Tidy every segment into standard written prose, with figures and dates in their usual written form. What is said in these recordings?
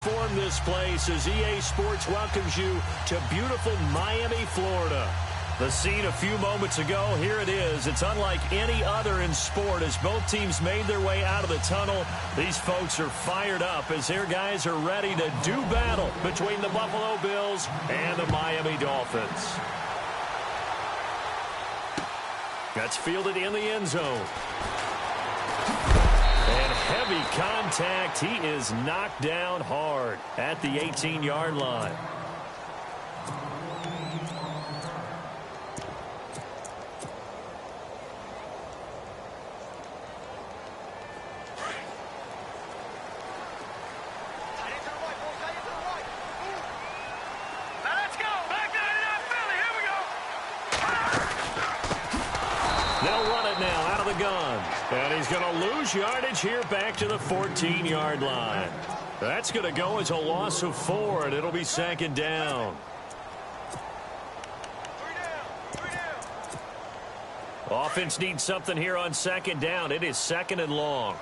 Form this place as EA Sports welcomes you to beautiful Miami, Florida. The scene a few moments ago, here it is. It's unlike any other in sport as both teams made their way out of the tunnel. These folks are fired up as their guys are ready to do battle between the Buffalo Bills and the Miami Dolphins. That's fielded in the end zone. And heavy contact. He is knocked down hard at the 18-yard line. And he's going to lose yardage here back to the 14-yard line. That's going to go as a loss of 4, and it'll be second down. Offense needs something here on second down. It is second and long.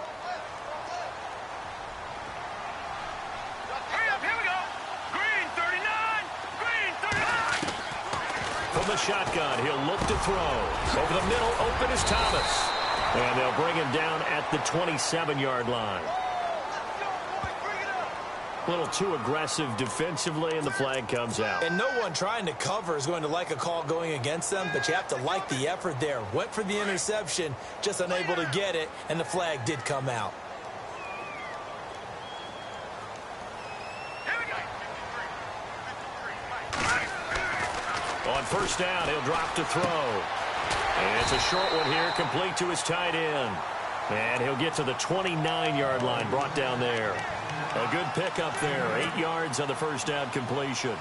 From the shotgun, he'll look to throw. Over the middle, open is Thomas. And they'll bring him down at the 27-yard line. A little too aggressive defensively, and the flag comes out. And no one trying to cover is going to like a call going against them, but you have to like the effort there. Went for the interception, just unable to get it, and the flag did come out. On first down, he'll drop to throw. And it's a short one here, complete to his tight end. And he'll get to the 29-yard line, brought down there. A good pickup there, 8 yards on the first down completion.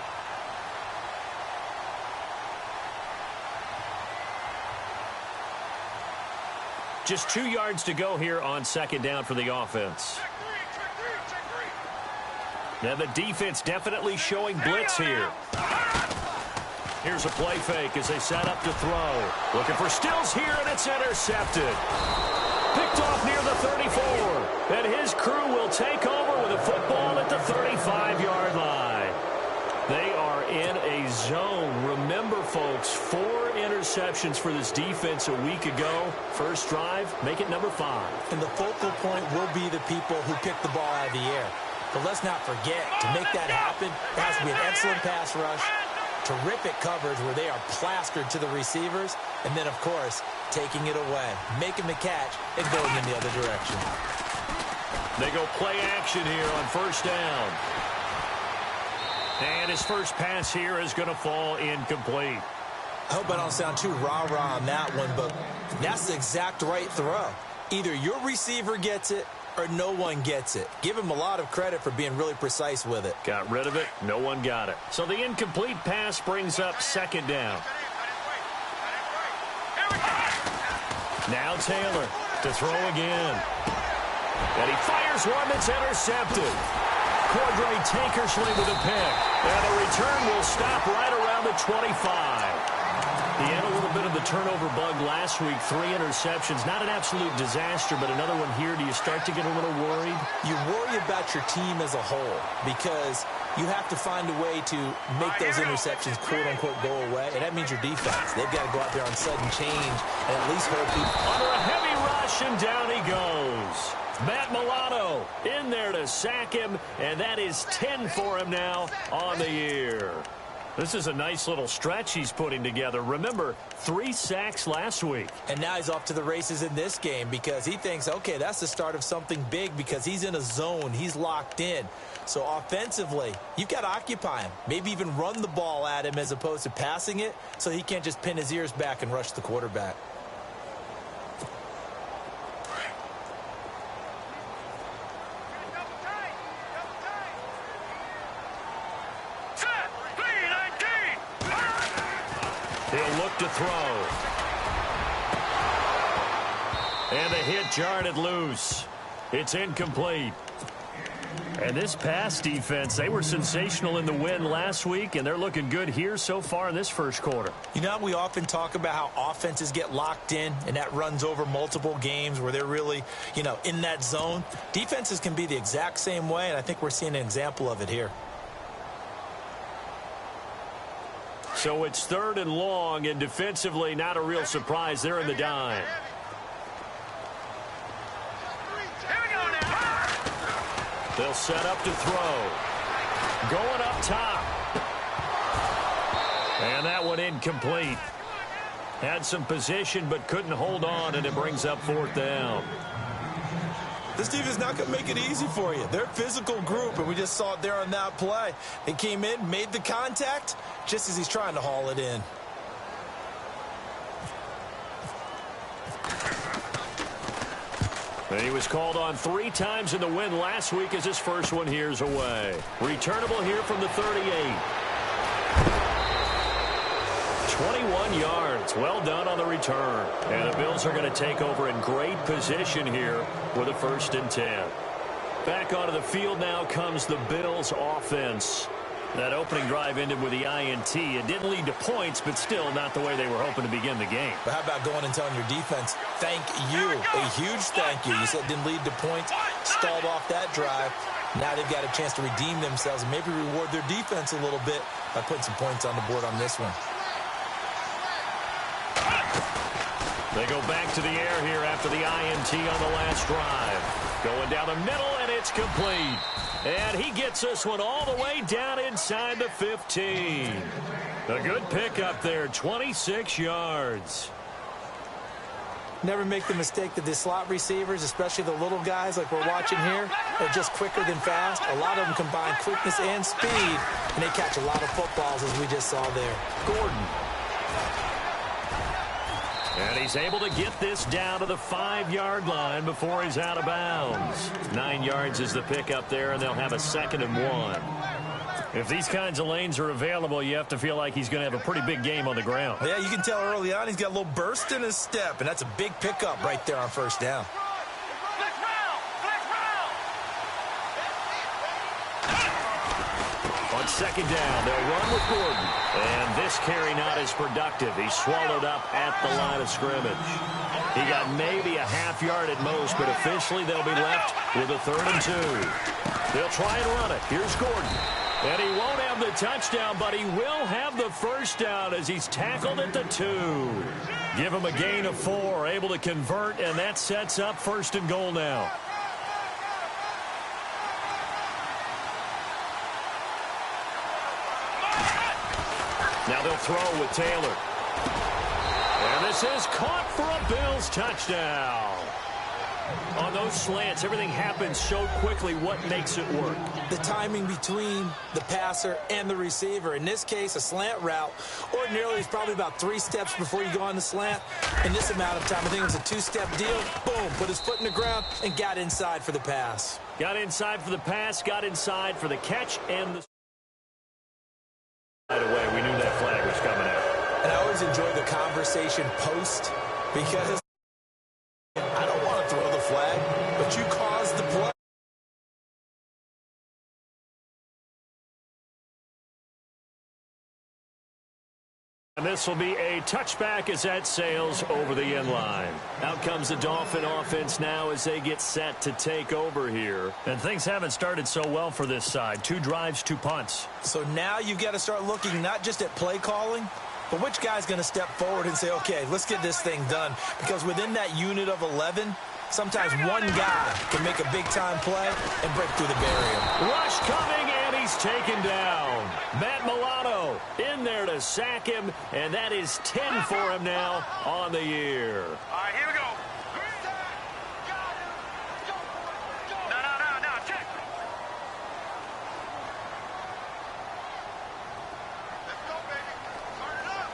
Just 2 yards to go here on second down for the offense. Now the defense definitely showing blitz here. Here's a play fake as they set up to throw. Looking for Stills here, and it's intercepted. Picked off near the 34. And his crew will take over with a football at the 35-yard line. They are in a zone. Remember, folks, 4 interceptions for this defense a week ago. First drive, make it number 5. And the focal point will be the people who pick the ball out of the air. But let's not forget, to make that happen, it has to be an excellent pass rush, terrific coverage where they are plastered to the receivers, and then, of course, taking it away, making the catch, and going in the other direction. They go play action here on first down. And his first pass here is going to fall incomplete. I hope I don't sound too rah-rah on that one, but that's the exact right throw. Either your receiver gets it or no one gets it. Give him a lot of credit for being really precise with it. Got rid of it. No one got it. So the incomplete pass brings up second down. Now Taylor to throw again. And he fires one that's intercepted. Cordray Tankersley with a pick. And the return will stop right around the 25. He had a little bit of the turnover bug last week, 3 interceptions. Not an absolute disaster, but another one here. Do you start to get a little worried? You worry about your team as a whole because you have to find a way to make those interceptions, quote-unquote, go away. And that means your defense. They've got to go out there on sudden change and at least hold people. Under a heavy rush, and down he goes. Matt Milano in there to sack him, and that is 10 for him now on the year. This is a nice little stretch he's putting together. Remember, 3 sacks last week. And now he's off to the races in this game because he thinks, okay, that's the start of something big because he's in a zone. He's locked in. So offensively, you've got to occupy him. Maybe even run the ball at him as opposed to passing it so he can't just pin his ears back and rush the quarterback. He'll look to throw. And the hit jarred it loose. It's incomplete. And this pass defense, they were sensational in the win last week, and they're looking good here so far in this first quarter. You know, we often talk about how offenses get locked in, and that runs over multiple games where they're really, you know, in that zone. Defenses can be the exact same way, and I think we're seeing an example of it here. So it's 3rd and long, and defensively, not a real surprise. They're in the dime. They'll set up to throw. Going up top. And that one incomplete. Had some position but couldn't hold on, and it brings up 4th down. This team is not going to make it easy for you. They're a physical group, and we just saw it there on that play. They came in, made the contact, just as he's trying to haul it in. And he was called on 3 times in the win last week as his first one here's away. Returnable here from the 38. 21 yards. Well done on the return. And the Bills are going to take over in great position here with a 1st and 10. Back onto the field now comes the Bills offense. That opening drive ended with the INT. It didn't lead to points, but still not the way they were hoping to begin the game. But how about going and telling your defense, thank you, a huge thank you. You said it didn't lead to points, stalled off that drive. Now they've got a chance to redeem themselves and maybe reward their defense a little bit by putting some points on the board on this one. They go back to the air here after the INT on the last drive. Going down the middle, and it's complete. And he gets this one all the way down inside the 15. A good pickup there, 26 yards. Never make the mistake that the slot receivers, especially the little guys like we're watching here, are just quicker than fast. A lot of them combine quickness and speed, and they catch a lot of footballs, as we just saw there. Gordon. And he's able to get this down to the 5-yard line before he's out of bounds. 9 yards is the pickup there, and they'll have a 2nd and 1. If these kinds of lanes are available, you have to feel like he's going to have a pretty big game on the ground. Yeah, you can tell early on he's got a little burst in his step, and that's a big pickup right there on 1st down. On 2nd down, they'll run with Gordon. And this carry not as productive. He's swallowed up at the line of scrimmage. He got maybe a half yard at most, but officially they'll be left with a 3rd and 2. They'll try and run it. Here's Gordon. And he won't have the touchdown, but he will have the 1st down as he's tackled at the 2. Give him a gain of 4, able to convert, and that sets up 1st and goal now. Now they'll throw with Taylor. And this is caught for a Bills touchdown. On those slants, everything happens so quickly. What makes it work? The timing between the passer and the receiver. In this case, a slant route. Ordinarily, it's probably about 3 steps before you go on the slant. In this amount of time, I think it was a 2-step deal. Boom, put his foot in the ground and got inside for the pass. Got inside for the pass, got inside for the catch, and the... Right away, we knew that flag was coming out. And I always enjoy the conversation post because I don't want to throw the flag, but you caused the play. And this will be a touchback as that sails over the end line. Out comes the Dolphin offense now as they get set to take over here. And things haven't started so well for this side. 2 drives, 2 punts. So now you've got to start looking not just at play calling, but which guy's going to step forward and say, okay, let's get this thing done. Because within that unit of 11, sometimes one guy can make a big-time play and break through the barrier. Rush coming, and he's taken down. Matt Milano in there to sack him, and that is 10 for him now on the year. All right, here we go. No, check. Let's go, baby. Turn it up.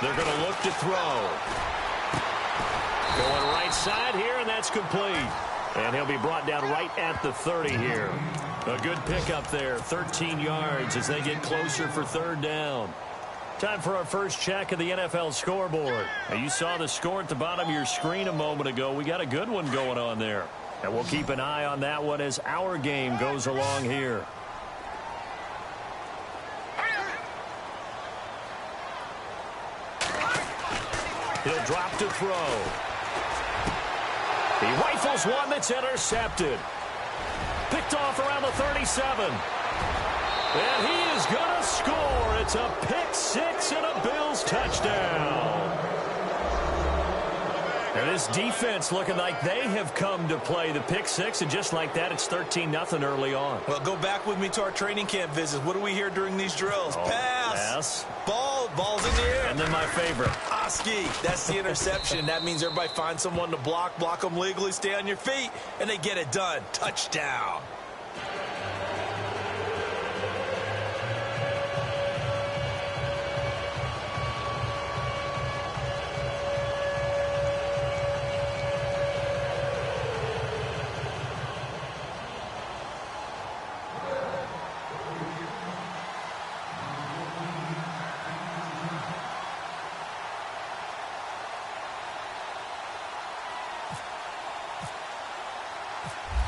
They're going to look to throw. Going right side here, and that's complete. And he'll be brought down right at the 30 here. A good pickup there, 13 yards as they get closer for third down. Time for our first check of the NFL scoreboard. Now, you saw the score at the bottom of your screen a moment ago. We got a good one going on there. And we'll keep an eye on that one as our game goes along here. He'll drop to throw. He rifles one that's intercepted. Picked off around the 37. And he is going to score. It's a pick six and a Bills touchdown. And this defense looking like they have come to play the pick six, and just like that, it's 13-0 early on. Well, go back with me to our training camp visits. What do we hear during these drills? Pass. Ball's in the air. And then my favorite. Oski, that's the interception. That means everybody finds someone to block them legally, stay on your feet, and they get it done. Touchdown.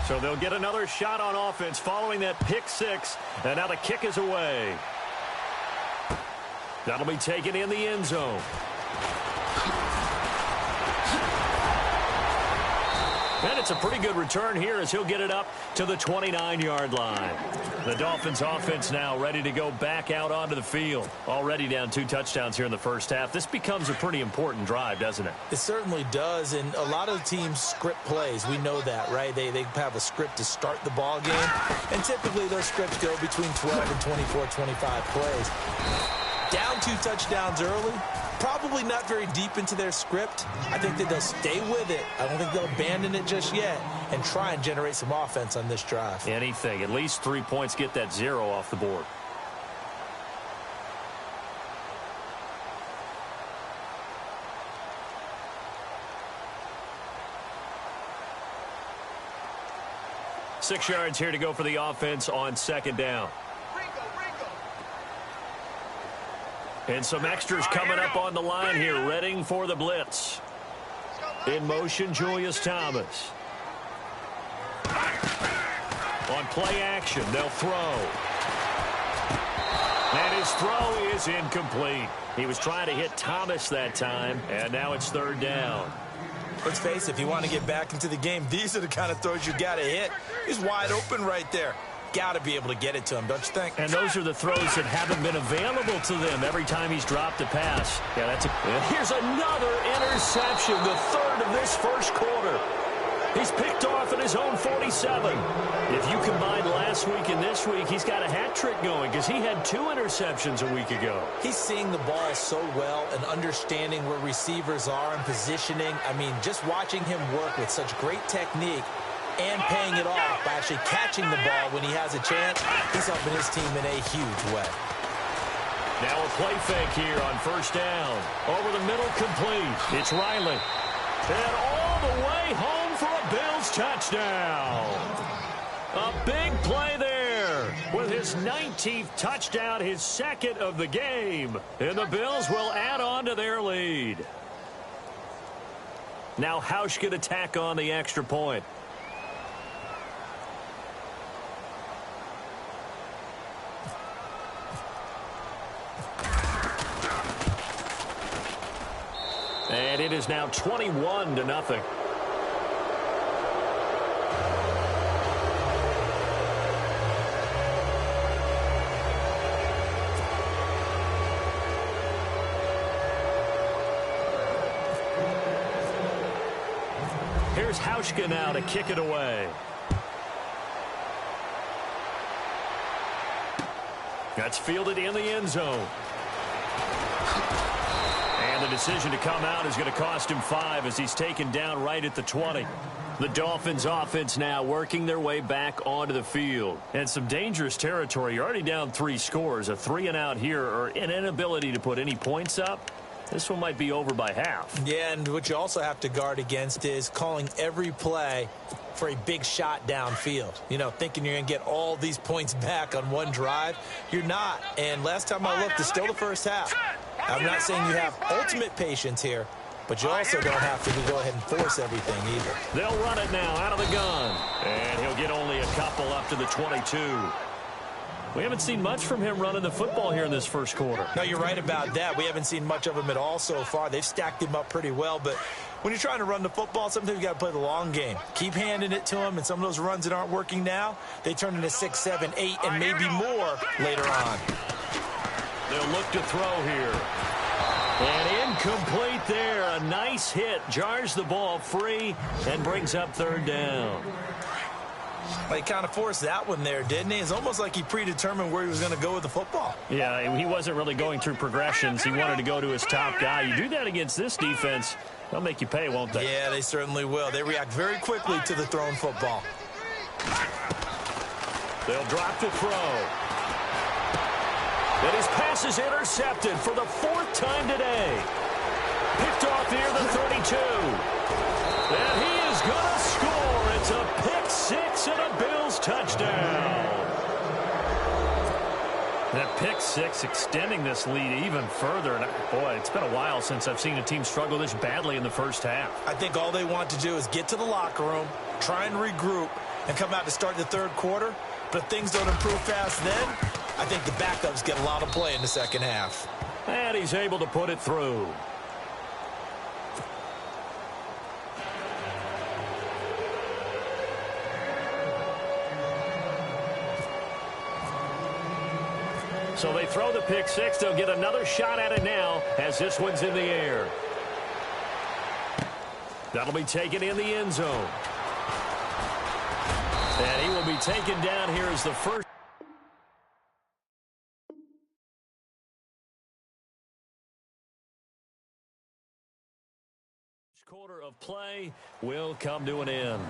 So they'll get another shot on offense following that pick six. And now the kick is away. That'll be taken in the end zone. And it's a pretty good return here as he'll get it up to the 29-yard line. The Dolphins offense now ready to go back out onto the field. Already down 2 touchdowns here in the first half. This becomes a pretty important drive, doesn't it? It certainly does, and a lot of the teams script plays. We know that, right? They have a script to start the ball game, and typically those scripts go between 12 and 24, 25 plays. Down 2 touchdowns early, probably not very deep into their script. I think that they'll stay with it. I don't think they'll abandon it just yet and try and generate some offense on this drive. Anything. At least 3 points, get that 0 off the board. Six yards here to go for the offense on second down. And some extras coming up on the line here, readying for the blitz. In motion, Julius Thomas. On play action, they'll throw. And his throw is incomplete. He was trying to hit Thomas that time, and now it's third down. Let's face it, if you want to get back into the game, these are the kind of throws you got to hit. He's wide open right there. Got to be able to get it to him, don't you think? And those are the throws that haven't been available to them every time he's dropped a pass. Yeah, that's and here's another interception, the third of this first quarter. He's picked off at his own 47. If you combine last week and this week, he's got a hat trick going because he had 2 interceptions a week ago. He's seeing the ball so well and understanding where receivers are and positioning. I mean, just watching him work with such great technique and paying it off by actually catching the ball when he has a chance, he's helping his team in a huge way. Now a play fake here on first down. Over the middle, complete. It's Riley. And all the way home for a Bills touchdown. A big play there with his 19th touchdown, his second of the game. And the Bills will add on to their lead. Now Hausch can attack on the extra point. And it is now 21-0. Here's Hauschka now to kick it away. That's fielded in the end zone. And the decision to come out is going to cost him 5 as he's taken down right at the 20. The Dolphins offense now working their way back onto the field. And some dangerous territory. You're already down 3 scores. A 3-and-out here or an inability to put any points up. This one might be over by half. Yeah, and what you also have to guard against is calling every play for a big shot downfield. You know, thinking you're going to get all these points back on one drive. You're not. And last time I looked, it's still the first half. I'm not saying you have ultimate patience here, but you also don't have to go ahead and force everything either. They'll run it now out of the gun. And he'll get only a couple up to the 22. We haven't seen much from him running the football here in this first quarter. No, you're right about that. We haven't seen much of him at all so far. They've stacked him up pretty well, but when you're trying to run the football, sometimes you got to play the long game. Keep handing it to him, and some of those runs that aren't working now, they turn into 6, 7, 8, and maybe more later on. They'll look to throw here. And incomplete there. A nice hit. Jars the ball free and brings up third down. Well, he kind of forced that one there, didn't he? It's almost like he predetermined where he was going to go with the football. Yeah, he wasn't really going through progressions. He wanted to go to his top guy. You do that against this defense, they'll make you pay, won't they? Yeah, they certainly will. They react very quickly to the thrown football. They'll drop the throw. And his pass is intercepted for the fourth time today. Picked off near the 32. And he is going to score. It's a pick six and a Bills touchdown. That pick six extending this lead even further. And boy, it's been a while since I've seen a team struggle this badly in the first half. I think all they want to do is get to the locker room, try and regroup, and come out to start the third quarter. But if things don't improve fast then, I think the backups get a lot of play in the second half. And he's able to put it through. So they throw the pick six. They'll get another shot at it now as this one's in the air. That'll be taken in the end zone. And he will be taken down here as the first. Quarter of play will come to an end.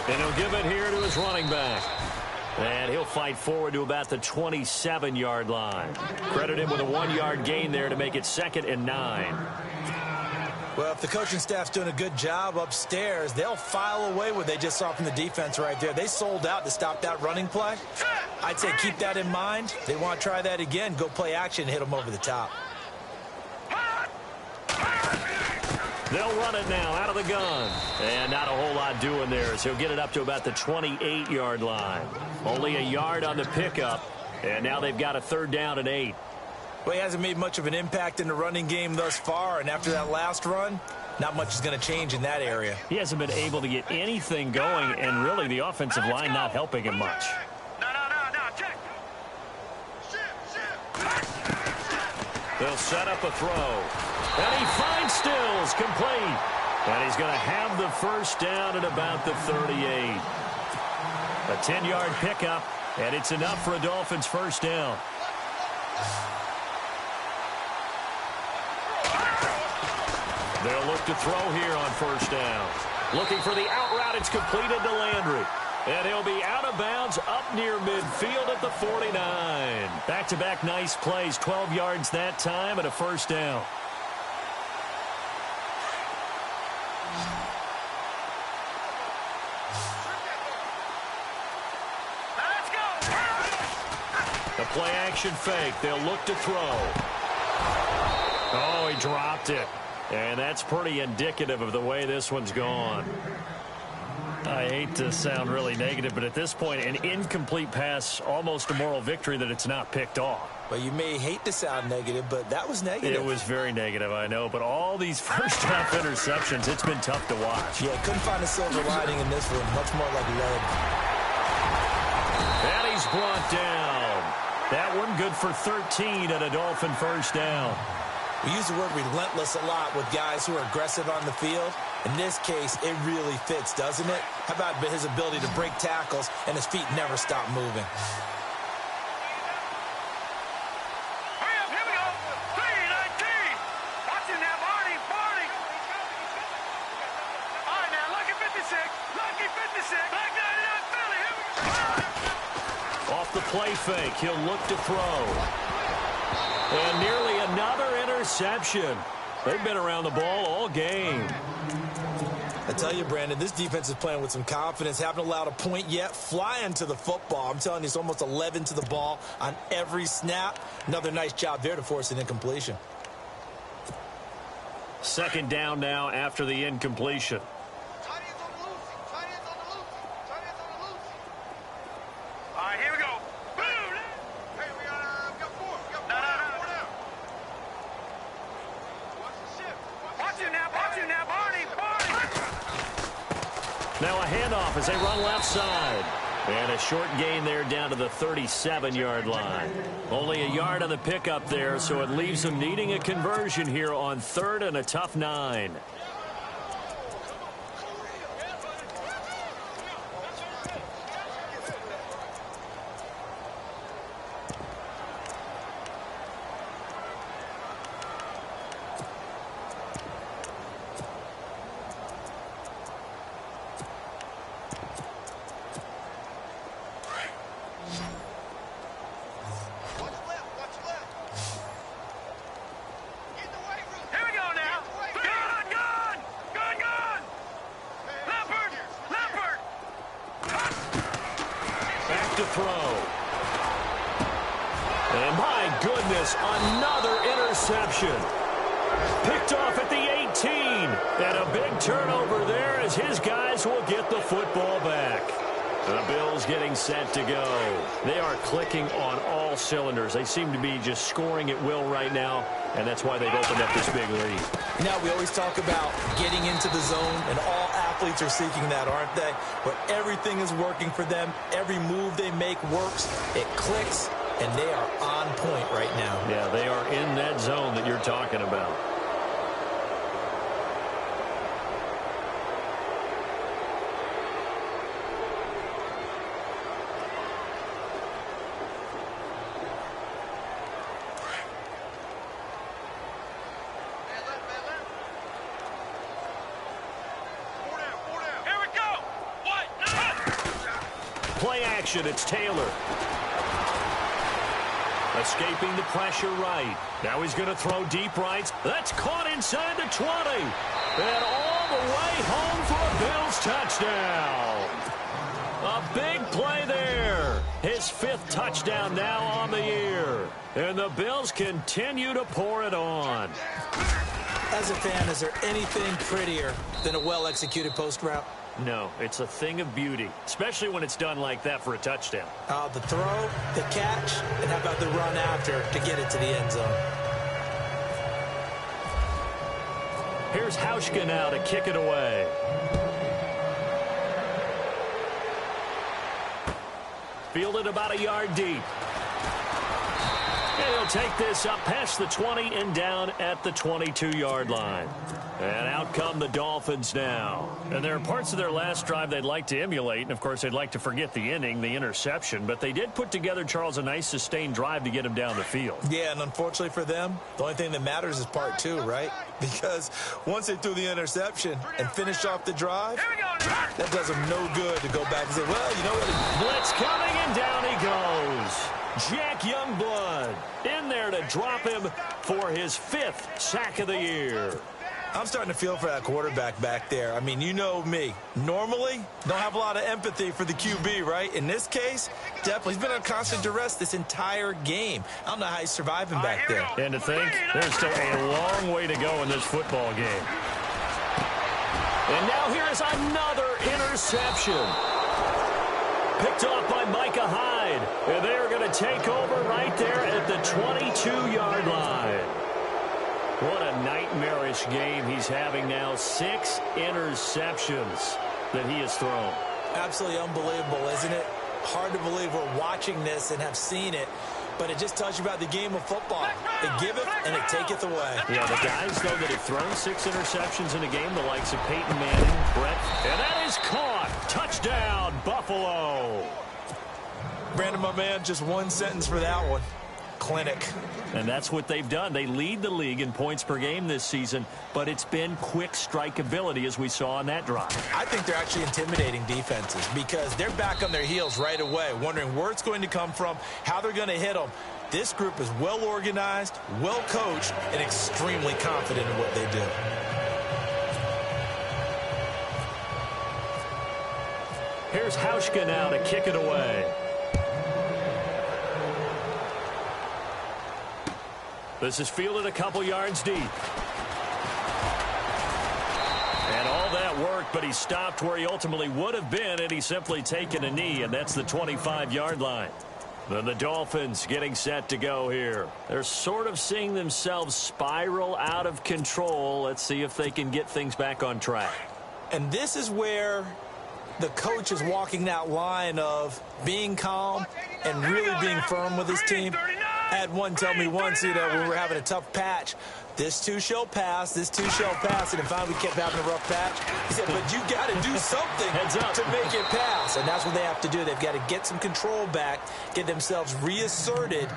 And he'll give it here to his running back. And he'll fight forward to about the 27-yard line. Credit him with a 1-yard gain there to make it 2nd and 9. Well, if the coaching staff's doing a good job upstairs, they'll file away what they just saw from the defense right there. They sold out to stop that running play. I'd say keep that in mind. They want to try that again. Go play action and hit them over the top. They'll run it now out of the gun. And not a whole lot doing there as he'll get it up to about the 28-yard line. Only a yard on the pickup. And now they've got a 3rd down and 8. Well, he hasn't made much of an impact in the running game thus far. And after that last run, not much is going to change in that area. He hasn't been able to get anything going. And really the offensive line not helping him much. No, check. They'll set up a throw. And he finds Stills, complete. And he's going to have the first down at about the 38. A 10-yard pickup, and it's enough for a Dolphins first down. They'll look to throw here on first down. Looking for the out route. It's completed to Landry. And he'll be out of bounds up near midfield at the 49. Back-to-back nice plays. 12 yards that time and a first down. The play-action fake. They'll look to throw. Oh, he dropped it. And that's pretty indicative of the way this one's gone. I hate to sound really negative, but at this point, an incomplete pass, almost a moral victory that it's not picked off. Well, you may hate to sound negative, but that was negative. It was very negative, I know. But all these first-half interceptions, it's been tough to watch. Yeah, couldn't find a silver lining in this one. Much more like lead. And he's brought down. That one good for 13 and a Dolphin first down. We use the word relentless a lot with guys who are aggressive on the field. In this case, it really fits, doesn't it? How about his ability to break tackles and his feet never stop moving? Hurry up, here we go. 3-19. Watch it now, Barney. All right, now, lucky 56. Lucky 56. Back 99, Philly. Here we go. Off the play fake, he'll look to throw. And nearly another interception. They've been around the ball all game. I tell you, Brandon, this defense is playing with some confidence. Haven't allowed a point yet. Flying to the football. I'm telling you, it's almost 11 to the ball on every snap. Another nice job there to force an incompletion. Second down now after the incompletion. All right, here we go. Boom. Hey, we got 4. We got 4 down. Watch it now, Barney. Now a handoff as they run left side. And a short gain there down to the 37-yard line. Only a yard on the pickup there, so it leaves them needing a conversion here on 3rd and a tough 9. To throw. And my goodness, another interception. Picked off at the 18. And a big turnover there as his guys will get the football back. The Bills getting set to go. They are clicking on all cylinders. They seem to be just scoring at will right now, and that's why they've opened up this big lead. Now, we always talk about getting into the zone, and all athletes are seeking that, aren't they? But everything is working for them. Every move they make works. It clicks, and they are on point right now. Yeah, they are in that zone that you're talking about. Play action, it's Taylor. Escaping the pressure right. Now he's going to throw deep right. That's caught inside the 20. And all the way home for a Bills touchdown. A big play there. His 5th touchdown now on the year. And the Bills continue to pour it on. As a fan, is there anything prettier than a well-executed post route? No, it's a thing of beauty, especially when it's done like that for a touchdown. The throw, the catch, and how about the run after to get it to the end zone? Here's Hauschka now to kick it away. Fielded about a yard deep. And he'll take this up past the 20 and down at the 22-yard line. And out come the Dolphins now. And there are parts of their last drive they'd like to emulate. And, of course, they'd like to forget the inning, the interception. But they did put together, Charles, a nice sustained drive to get him down the field. Yeah, and unfortunately for them, the only thing that matters is part 2, right? Because once they threw the interception and finished off the drive, that does them no good to go back and say, well, you know what? Blitz coming, and down he goes. Jack Youngblood in there to drop him for his 5th sack of the year. I'm starting to feel for that quarterback back there. I mean, you know me. Normally, don't have a lot of empathy for the QB, right? In this case, definitely. He's been on constant duress this entire game. I don't know how he's surviving back there. And to think, there's still a long way to go in this football game. And now here is another interception. Picked off by Micah Hyde. And they're going to take over right there at the 22-yard line. What a nightmarish game he's having now. 6 interceptions that he has thrown. Absolutely unbelievable, isn't it? Hard to believe we're watching this and have seen it. But it just tells you about the game of football. It giveth and it taketh away. Yeah, the guys, though, that have thrown 6 interceptions in a game, the likes of Peyton Manning, Brett, and that is caught. Touchdown, Buffalo. Brandon, my man, just one sentence for that one. Clinic. And that's what they've done. They lead the league in points per game this season, but it's been quick strike ability, as we saw on that drive. I think they're actually intimidating defenses because they're back on their heels right away, wondering where it's going to come from, how they're going to hit them. This group is well organized, well coached, and extremely confident in what they do. Here's Hauschka now to kick it away. This is fielded a couple yards deep. And all that worked, but he stopped where he ultimately would have been, and he's simply taken a knee, and that's the 25-yard line. Then the Dolphins getting set to go here. They're sort of seeing themselves spiral out of control. Let's see if they can get things back on track. And this is where the coach is walking that line of being calm and really being firm with his team. I had one tell me once, when we were having a tough patch, this too shall pass, this too shall pass, and finally we kept having a rough patch. He said, but you got to do something to make it pass, and that's what they have to do. They've got to get some control back, get themselves reasserted,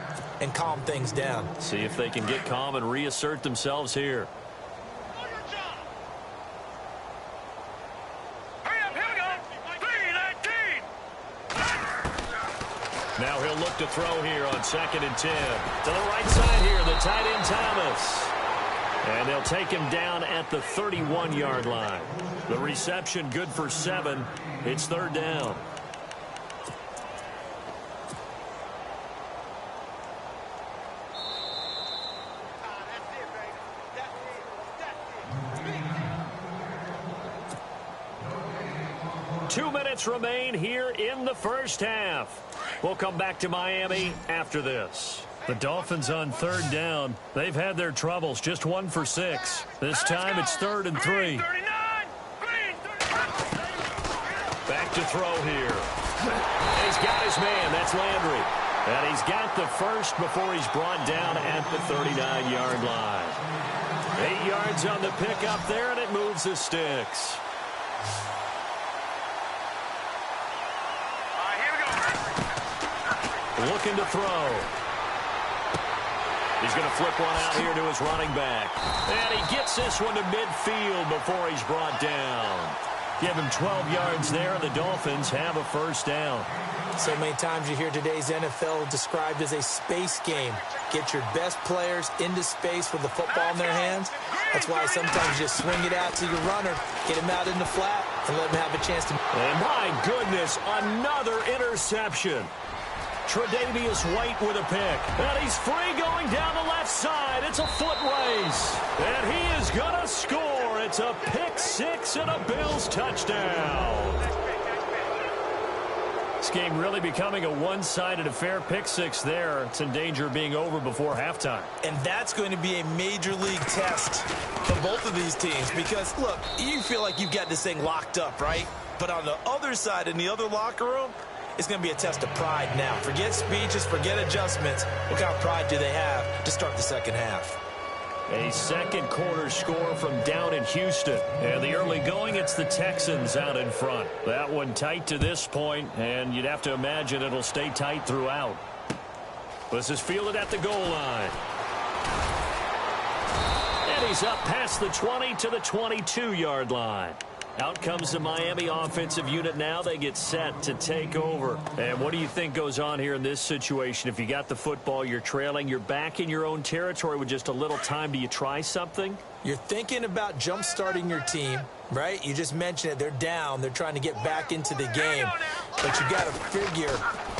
and calm things down. See if they can get calm and reassert themselves here. Now he'll look to throw here on 2nd and 10. To the right side here, the tight end Thomas. And they'll take him down at the 31-yard line. The reception good for 7. It's 3rd down. Two minutes remain here in the first half. We'll come back to Miami after this. The Dolphins on 3rd down. They've had their troubles, just 1 for 6. This time it's 3rd and 3. Back to throw here. And he's got his man. That's Landry. And he's got the first before he's brought down at the 39-yard line. 8 yards on the pickup there, and it moves the sticks. Looking to throw. He's going to flip one out here to his running back. And he gets this one to midfield before he's brought down. Give him 12 yards there, and the Dolphins have a first down. So many times you hear today's NFL described as a space game. Get your best players into space with the football in their hands. That's why sometimes you just swing it out to your runner, get him out in the flat, and let him have a chance to... And my goodness, another interception. Tre'Davious White with a pick. And he's free going down the left side. It's a foot race. And he is going to score. It's a pick 6 and a Bills touchdown. This game really becoming a one-sided affair. Pick 6 there. It's in danger of being over before halftime. And that's going to be a major league test for both of these teams. Because, look, you feel like you've got this thing locked up, right? But on the other side, in the other locker room, it's going to be a test of pride now. Forget speeches, forget adjustments. What kind of pride do they have to start the second half? A second quarter score from down in Houston. And the early going, it's the Texans out in front. That one tight to this point, and you'd have to imagine it'll stay tight throughout. This is fielded at the goal line. And he's up past the 20 to the 22-yard line. Out comes the Miami offensive unit now. They get set to take over. And what do you think goes on here in this situation? If you got the football, you're trailing, you're back in your own territory with just a little time. Do you try something? You're thinking about jump-starting your team, right? You just mentioned it. They're down. They're trying to get back into the game. But you got to figure,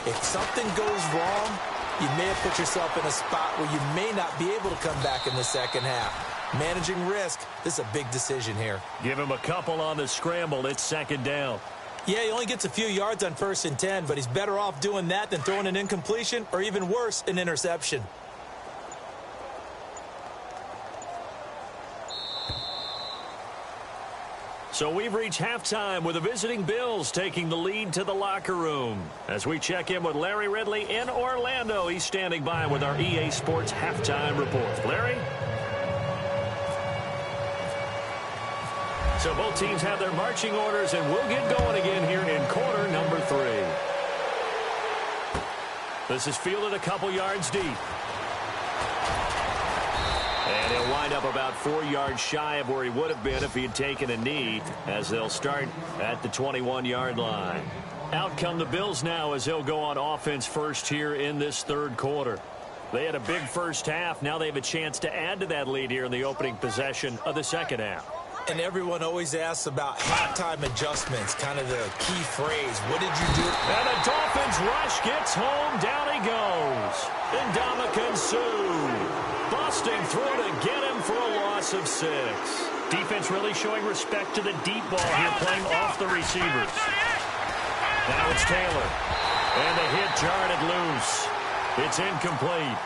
if something goes wrong, you may have put yourself in a spot where you may not be able to come back in the second half. Managing risk, this is a big decision here. Give him a couple on the scramble. It's second down. Yeah, he only gets a few yards on 1st and 10, but he's better off doing that than throwing an incompletion or even worse, an interception. So we've reached halftime with the visiting Bills taking the lead to the locker room. As we check in with Larry Ridley in Orlando, he's standing by with our EA Sports halftime report. Larry? So both teams have their marching orders, and we'll get going again here in quarter number 3. This is fielded a couple yards deep. And he'll wind up about 4 yards shy of where he would have been if he had taken a knee, as they'll start at the 21-yard line. Out come the Bills now as they'll go on offense first here in this third quarter. They had a big first half. Now they have a chance to add to that lead here in the opening possession of the second half. And everyone always asks about halftime adjustments, kind of the key phrase. What did you do? And the Dolphins rush gets home. Down he goes. Ndamukong Suh busting through to get him for a loss of 6. Defense really showing respect to the deep ball here, playing off the receivers. Now it's Taylor. And the hit jarred it loose. It's incomplete.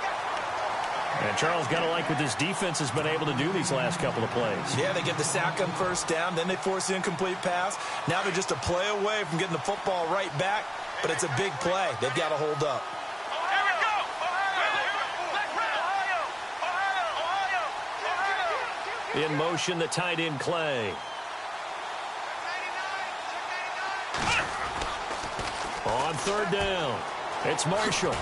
And Charles, got to like what this defense has been able to do these last couple of plays. Yeah, they get the sack on first down, then they force the incomplete pass. Now they're just a play away from getting the football right back, but it's a big play. They've got to hold up. In motion, the tight end Clay. On third down, it's Marshall.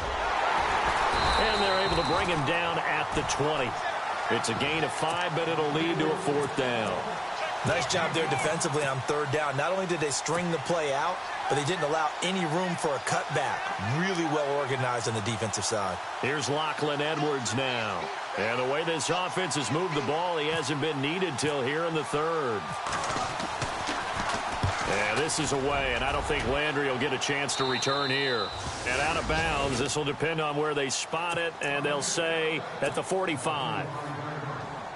And they're able to bring him down at the 20. It's a gain of 5, but it'll lead to a 4th down. Nice job there defensively on third down. Not only did they string the play out, but they didn't allow any room for a cutback. Really well organized on the defensive side. Here's Lachlan Edwards now. And the way this offense has moved the ball, he hasn't been needed till here in the third. And this is away, and I don't think Landry will get a chance to return here. And out of bounds, this will depend on where they spot it, and they'll say at the 45.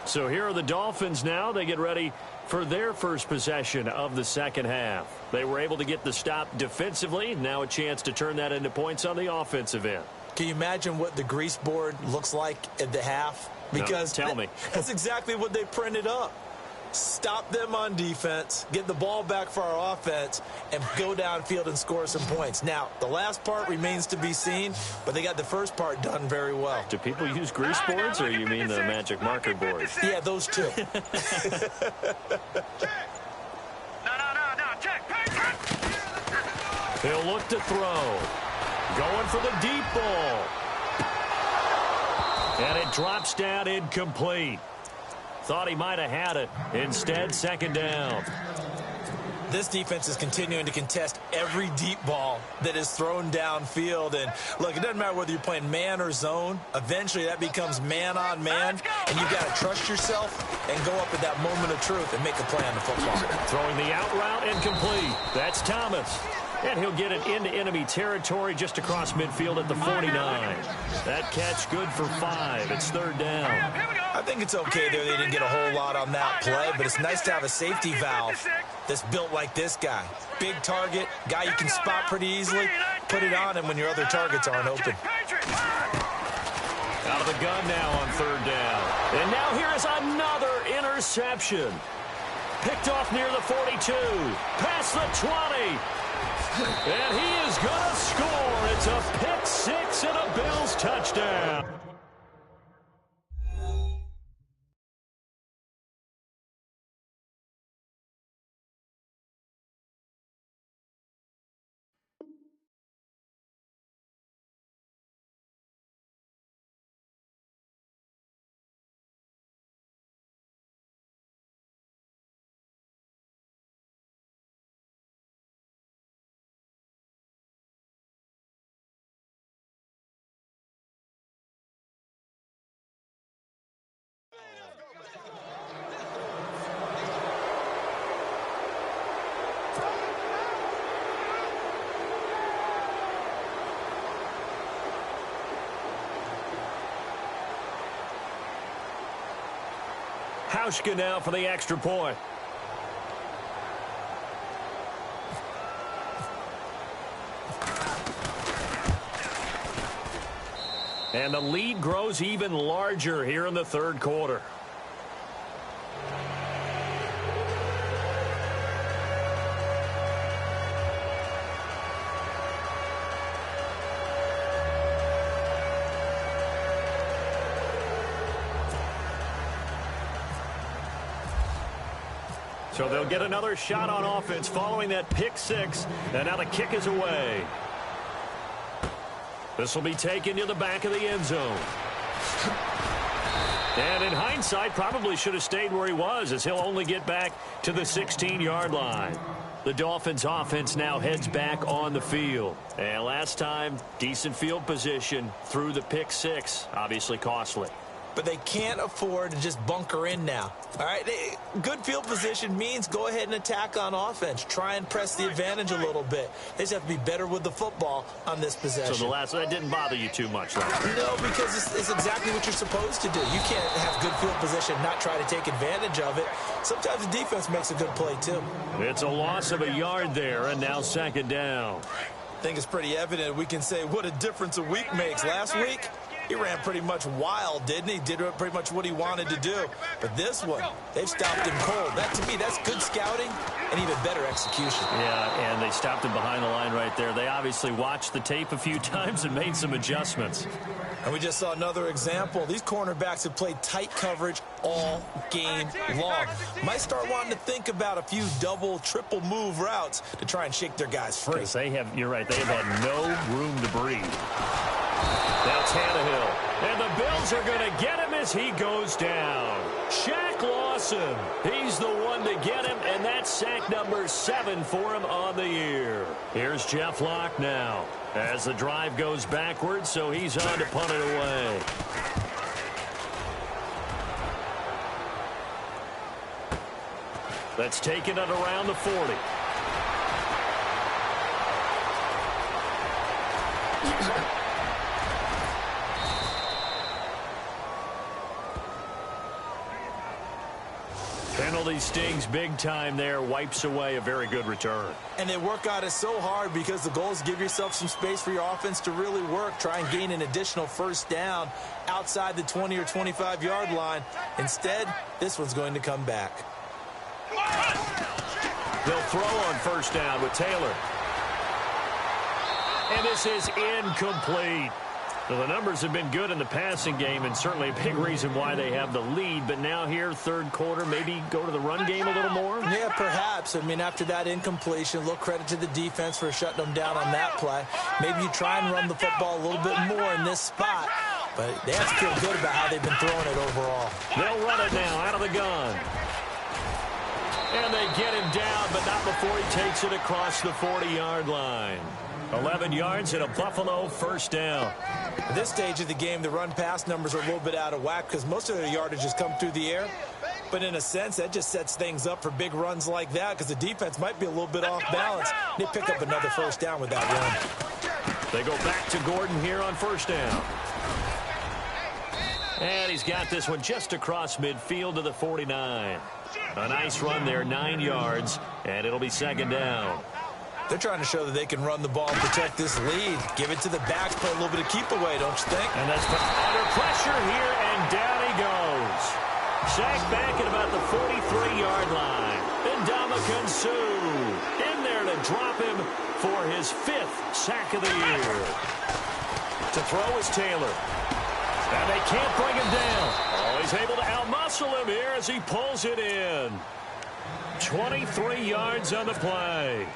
So here are the Dolphins now. They get ready for their first possession of the second half. They were able to get the stop defensively. Now a chance to turn that into points on the offensive end. Can you imagine what the grease board looks like at the half? Because no, tell me. That's exactly what they printed up. Stop them on defense, get the ball back for our offense, and go downfield and score some points. Now, the last part remains to be seen, but they got the first part done very well. Do people use grease boards, or you mean the magic marker board? Yeah, those two. No, check. He'll look to throw. Going for the deep ball. And it drops down incomplete. Thought he might have had it. Instead, second down. This defense is continuing to contest every deep ball that is thrown downfield. And, look, it doesn't matter whether you're playing man or zone. Eventually, that becomes man on man. And you've got to trust yourself and go up at that moment of truth and make a play on the football. Throwing the out route incomplete. That's Thomas. And he'll get it into enemy territory just across midfield at the 49. That catch good for 5. It's third down. I think it's okay there. They didn't get a whole lot on that play, but it's nice to have a safety valve that's built like this guy. Big target, guy you can spot pretty easily. Put it on him when your other targets aren't open. Out of the gun now on third down. And now here is another interception. Picked off near the 42. Past the 20. And he is going to score. It's a pick 6 and a Bills touchdown. Hauschka now for the extra point. And the lead grows even larger here in the third quarter. So they'll get another shot on offense following that pick six. And now the kick is away. This will be taken to the back of the end zone. And in hindsight, probably should have stayed where he was, as he'll only get back to the 16-yard line. The Dolphins offense now heads back on the field. And last time, decent field position through the pick six. Obviously costly. But they can't afford to just bunker in now. All right, good field position means go ahead and attack on offense. Try and press the advantage a little bit. They just have to be better with the football on this possession. So that didn't bother you too much, right? No, because it's exactly what you're supposed to do. You can't have good field position and not try to take advantage of it. Sometimes the defense makes a good play, too. It's a loss of a yard there, and now second down. I think it's pretty evident we can say what a difference a week makes. Last week, he ran pretty much wild, didn't he? Did pretty much what he wanted to do. But this one, they've stopped him cold. That, to me, that's good scouting and even better execution. Yeah, and they stopped him behind the line right there. They obviously watched the tape a few times and made some adjustments. And we just saw another example. These cornerbacks have played tight coverage all game long. Might start wanting to think about a few double, triple move routes to try and shake their guys free. You're right, they have had no room to breathe. Now Tannehill. And the Bills are going to get him as he goes down. Shaq Lawson. He's the one to get him, and that's sack number 7 for him on the year. Here's Jeff Locke now as the drive goes backwards, so he's on to punt it away. That's taken at around the 40. Penalty stings big time there, wipes away a very good return. And they work on it so hard because the goal is to give yourself some space for your offense to really work. Try and gain an additional first down outside the 20 or 25-yard line. Instead, this one's going to come back. They'll throw on first down with Taylor. And this is incomplete. Well, the numbers have been good in the passing game, and certainly a big reason why they have the lead. But now here, third quarter, maybe go to the run game a little more? Yeah, perhaps. I mean, after that incompletion, a little credit to the defense for shutting them down on that play. Maybe you try and run the football a little bit more in this spot. But they have to feel good about how they've been throwing it overall. They'll run it now out of the gun. And they get him down, but not before he takes it across the 40-yard line. 11 yards and a Buffalo first down. At this stage of the game, the run-pass numbers are a little bit out of whack because most of their yardage has come through the air. But in a sense, that just sets things up for big runs like that because the defense might be a little bit off balance. They pick up another first down with that run. They go back to Gordon here on first down. And he's got this one just across midfield to the 49. A nice run there, 9 yards, and it'll be second down. They're trying to show that they can run the ball and protect this lead. Give it to the backs, play a little bit of keep away, don't you think? And that's under pressure here, and down he goes. Sacked back at about the 43-yard line. And Ndamukong Suh in there to drop him for his 5th sack of the year. To throw is Taylor. And they can't bring him down. Oh, he's able to outmuscle him here as he pulls it in. 23 yards on the play.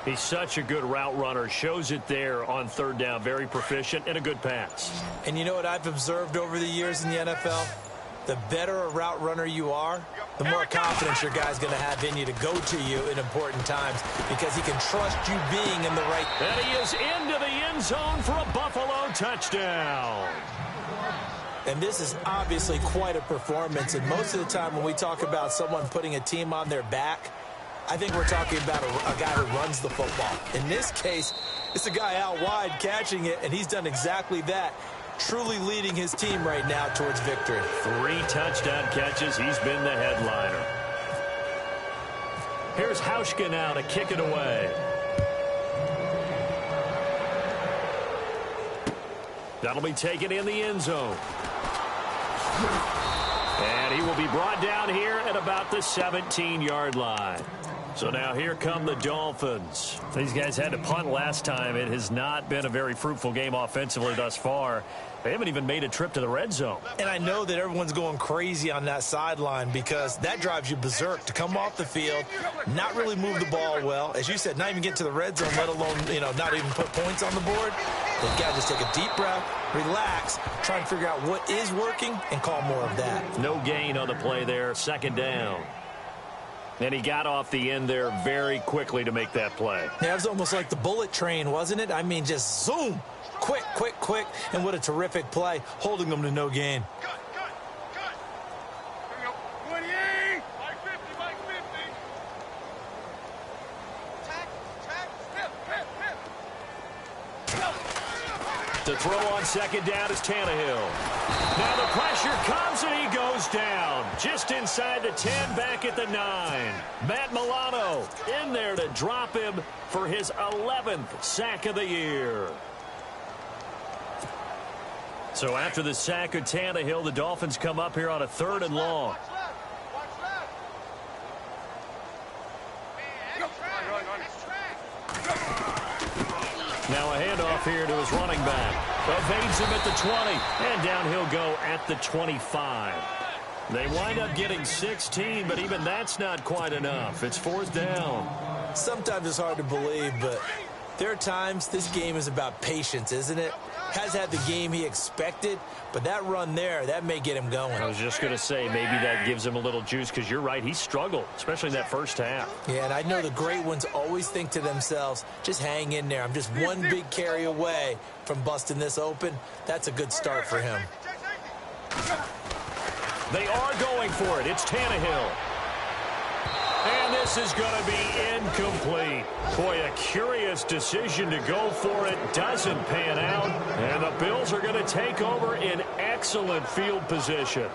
He's such a good route runner. Shows it there on third down. Very proficient and a good pass. And you know what I've observed over the years in the NFL? The better a route runner you are, the more confidence your guy's going to have in you to go to you in important times because he can trust you being in the right. And he is into the end zone for a Buffalo touchdown. And this is obviously quite a performance. And most of the time when we talk about someone putting a team on their back, I think we're talking about a guy who runs the football. In this case, it's a guy out wide catching it, and he's done exactly that, truly leading his team right now towards victory. 3 touchdown catches. He's been the headliner. Here's Hauschka now to kick it away. That'll be taken in the end zone. And he will be brought down here at about the 17-yard line. So now here come the Dolphins. These guys had to punt last time. It has not been a very fruitful game offensively thus far. They haven't even made a trip to the red zone. And I know that everyone's going crazy on that sideline because that drives you berserk to come off the field, not really move the ball well. As you said, not even get to the red zone, let alone, not even put points on the board. They've got to just take a deep breath, relax, try and figure out what is working, and call more of that. No gain on the play there, second down. And he got off the end there very quickly to make that play. Yeah, it was almost like the bullet train, wasn't it? I mean, just zoom. Quick, quick, quick. And what a terrific play, holding them to no gain. Cut. Here we go. 28. Mike 50, Mike 50. To throw on second down is Tannehill. Now the pressure comes and he goes down. Just inside the 10, back at the 9. Matt Milano in there to drop him for his 11th sack of the year. So after the sack of Tannehill, the Dolphins come up here on a 3rd and long. Now a handoff here to his running back. Evades him at the 20, and down he'll go at the 25. They wind up getting 16, but even that's not quite enough. It's 4th down. Sometimes it's hard to believe, but there are times this game is about patience, isn't it? Has had the game he expected, but that run there, that may get him going. I was just going to say, maybe that gives him a little juice, because you're right, he struggled, especially in that first half. Yeah, and I know the great ones always think to themselves, just hang in there. I'm just one big carry away from busting this open. That's a good start for him. They are going for it. It's Tannehill. And this is going to be incomplete. Boy, a curious decision to go for it. Doesn't pan out. And the Bills are going to take over in excellent field position.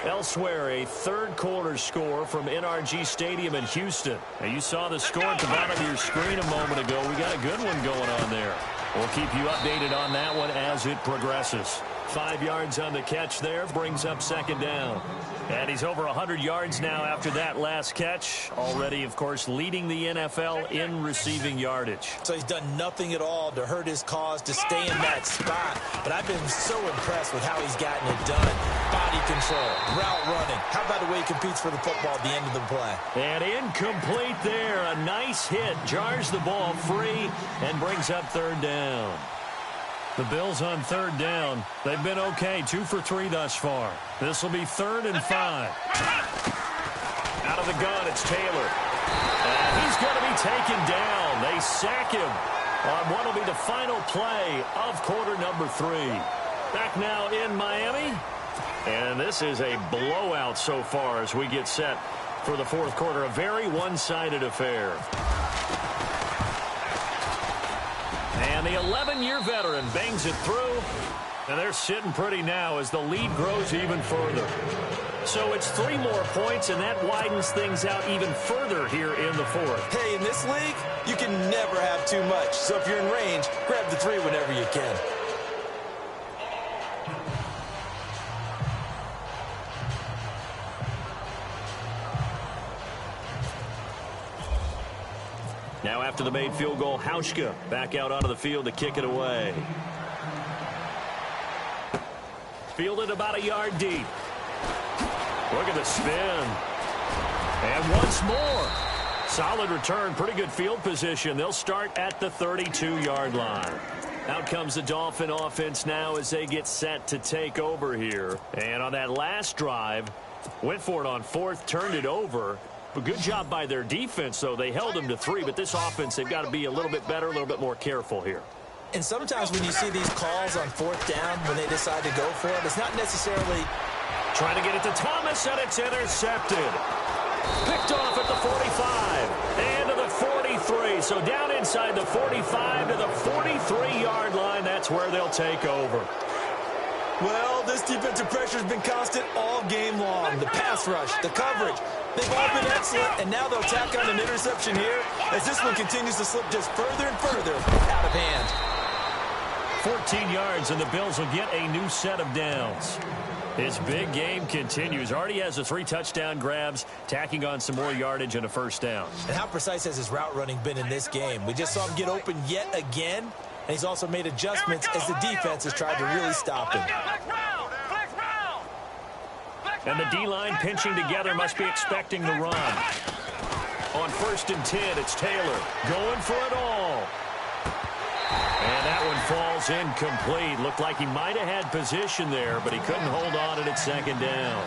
Elsewhere, a third-quarter score from NRG Stadium in Houston. Now, you saw the score at the bottom of your screen a moment ago. We got a good one going on there. We'll keep you updated on that one as it progresses. 5 yards on the catch there, brings up second down. And he's over 100 yards now after that last catch. Already, of course, leading the NFL in receiving yardage. So he's done nothing at all to hurt his cause, to stay in that spot. But I've been so impressed with how he's gotten it done. Body control, route running. How about the way he competes for the football at the end of the play? And incomplete there. A nice hit. Jars the ball free and brings up third down. The Bills on third down. They've been okay. 2 for 3 thus far. This will be 3rd and 5. Out of the gun, it's Taylor. And he's going to be taken down. They sack him on what will be the final play of quarter number 3. Back now in Miami. And this is a blowout so far as we get set for the 4th quarter. A very one-sided affair. And the 11-year veteran bangs it through. And they're sitting pretty now as the lead grows even further. So it's 3 more points, and that widens things out even further here in the 4th. Hey, in this league, you can never have too much. So if you're in range, grab the 3 whenever you can. Now after the made field goal, Hauschka back out onto the field to kick it away. Fielded about a yard deep. Look at the spin. And once more. Solid return, pretty good field position. They'll start at the 32-yard line. Out comes the Dolphin offense now as they get set to take over here. And on that last drive, went for it on 4th, turned it over. But good job by their defense, though. They held them to 3, but this offense, they've got to be a little bit better, a little bit more careful here. And sometimes when you see these calls on 4th down, when they decide to go for it, it's not necessarily trying to get it to Thomas, and it's intercepted. Picked off at the 45 and to the 43. So down inside the 45 to the 43-yard line. That's where they'll take over. Well, this defensive pressure has been constant all game long. The pass rush, the coverage, they've all been excellent, and now they'll tack on an interception here as this one continues to slip just further and further out of hand. 14 yards, and the Bills will get a new set of downs. His big game continues. Already has the 3 touchdown grabs, tacking on some more yardage and a first down. And how precise has his route running been in this game? We just saw him get open yet again. And he's also made adjustments as the defense has tried to really stop him. And the D-line pinching together must be expecting the run. On 1st and 10, it's Taylor going for it all. And that one falls incomplete. Looked like he might have had position there, but he couldn't hold on at 2nd down.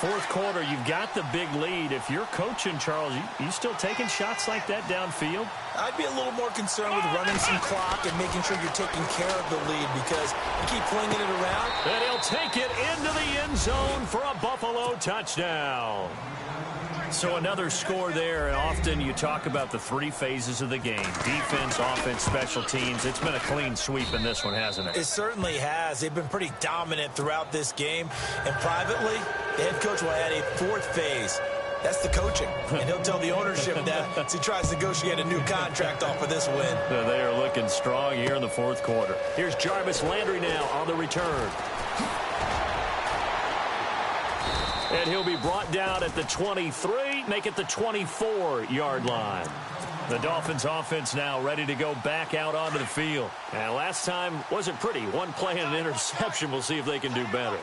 4th quarter, you've got the big lead. If you're coaching, Charles, you still taking shots like that downfield? I'd be a little more concerned with running some clock and making sure you're taking care of the lead because you keep flinging it around. And he'll take it into the end zone for a Buffalo touchdown. So another score there, and often you talk about the 3 phases of the game. Defense, offense, special teams. It's been a clean sweep in this one, hasn't it? It certainly has. They've been pretty dominant throughout this game. And privately, the head coach will add a 4th phase. That's the coaching. And he'll tell the ownership that as he tries to negotiate a new contract off of this win. They are looking strong here in the 4th quarter. Here's Jarvis Landry now on the return. And he'll be brought down at the 23, make it the 24-yard line. The Dolphins offense now ready to go back out onto the field. And last time wasn't pretty. One play and an interception. We'll see if they can do better.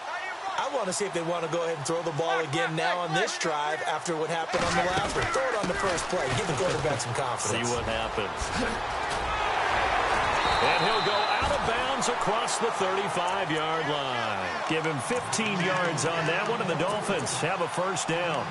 I want to see if they want to go ahead and throw the ball again now on this drive after what happened on the last one. Throw it on the first play. Give the quarterback some confidence. See what happens. And he'll go out of bounds across the 35-yard line. Give him 15 yards on that one, and the Dolphins have a 1st down.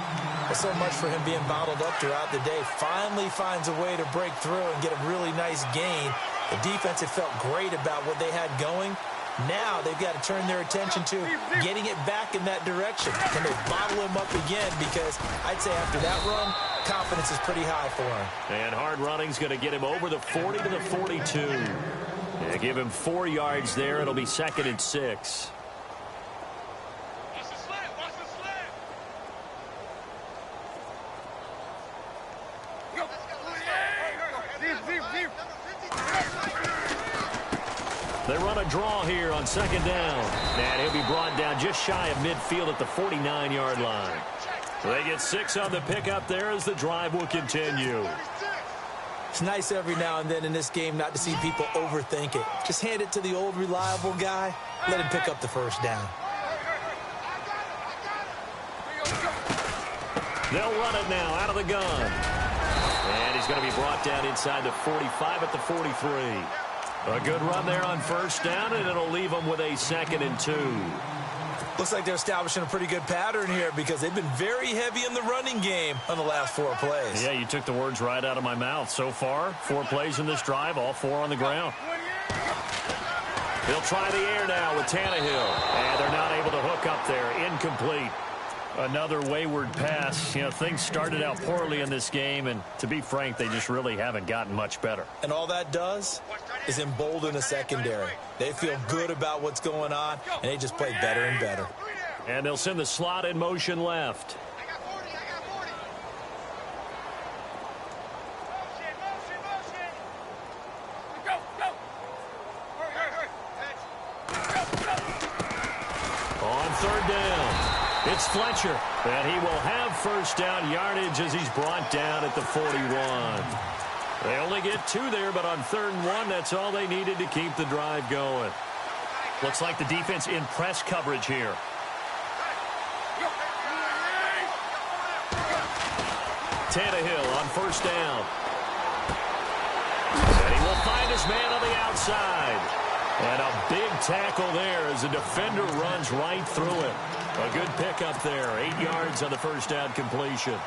There's so much for him being bottled up throughout the day. Finally finds a way to break through and get a really nice gain. The defense had felt great about what they had going. Now they've got to turn their attention to getting it back in that direction. Can they bottle him up again? Because I'd say after that run, confidence is pretty high for him. And hard running's going to get him over the 40 to the 42. Yeah, give him 4 yards there. It'll be 2nd and 6. They run a draw here on 2nd down. And he'll be brought down just shy of midfield at the 49-yard line. They get 6 on the pickup there as the drive will continue. It's nice every now and then in this game not to see people overthink it. Just hand it to the old reliable guy. Let him pick up the 1st down. They'll run it now out of the gun. And he's going to be brought down inside the 45 at the 43. A good run there on 1st down, and it'll leave them with a 2nd and 2. Looks like they're establishing a pretty good pattern here because they've been very heavy in the running game on the last 4 plays. Yeah, you took the words right out of my mouth. So far, 4 plays in this drive, all 4 on the ground. He'll try the air now with Tannehill. And they're not able to hook up there. Incomplete. Another wayward pass. You know, things started out poorly in this game, and to be frank, they just really haven't gotten much better. And all that does is embolden the secondary. They feel good about what's going on, and they just play better and better. And they'll send the slot in motion left. On 3rd down. It's Fletcher, and he will have 1st down yardage as he's brought down at the 41. They only get 2 there, but on 3rd and 1, that's all they needed to keep the drive going. Looks like the defense in press coverage here. Tannehill on 1st down. And he will find his man on the outside. And a big tackle there as the defender runs right through it. A good pickup there. 8 yards on the 1st down completion.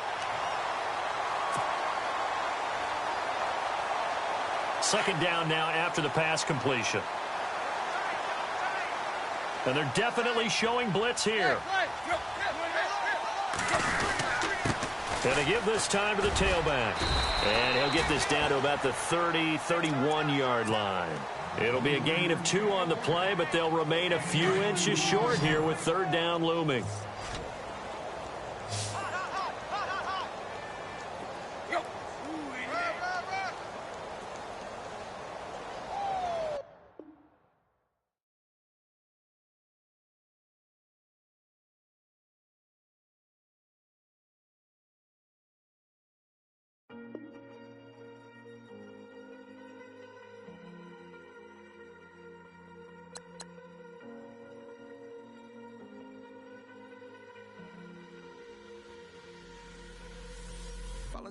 2nd down now after the pass completion. And they're definitely showing blitz here. And they give this time to the tailback. And he'll get this down to about the 30, 31-yard line. It'll be a gain of 2 on the play, but they'll remain a few inches short here with 3rd down looming.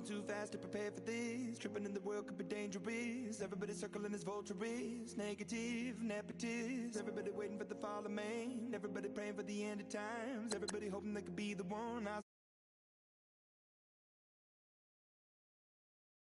Falling too fast to prepare for this. Tripping in the world could be dangerous. Everybody circling as vultures. Negative, nepotist. Everybody waiting for the fall of man. Everybody praying for the end of times. Everybody hoping they could be the one.